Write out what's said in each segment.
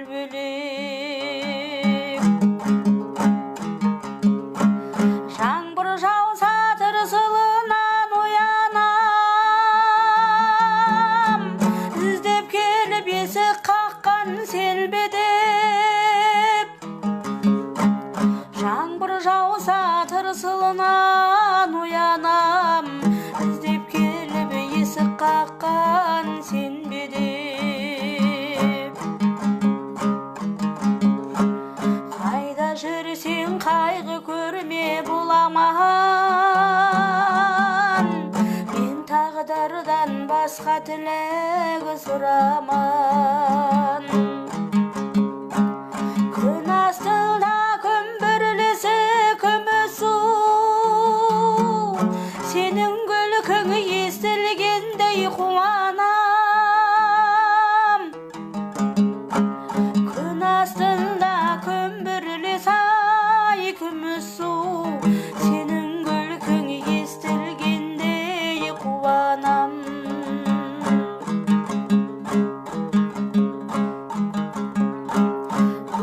бөлбөлеп. Жаңбыр жауса тырсылынан оянам, іздеп келіп есік қаққан селбедеп. Жаңбыр жауса тырсылынан оянам, іздеп келіп есік қаққан сенбедеп. Қайда жүрсең қайғы көрме бұламан, мен тағдырдан басқа тілек сұраман. Күн астында күмбірлесе күміс су, сенің күлкің естілгендей қуанам. Күн астында күмбірлесе күміс су, сенің күлкің естілгендей қуанам.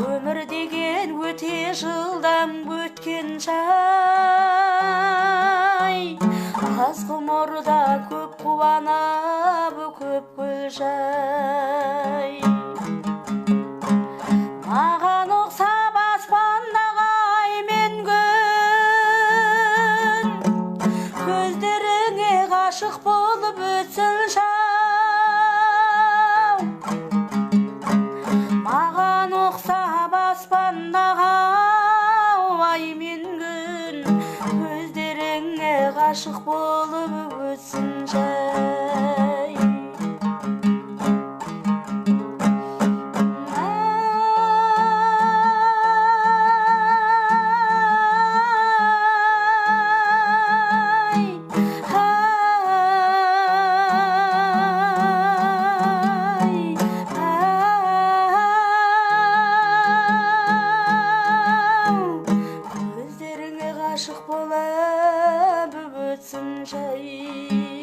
Өмір деген өте жылдам өткен жай, аз ғұмырда көп қуанып көп гүлжай. Маған ұқсап аспандағы ай мен күн, көздеріңе ғашық болып өтсін жау. Маған ұқсап аспандағы ай мен күн, көздеріңе ғашық болып өтсін жай. Көздеріңе ғашық болып өтсін жай.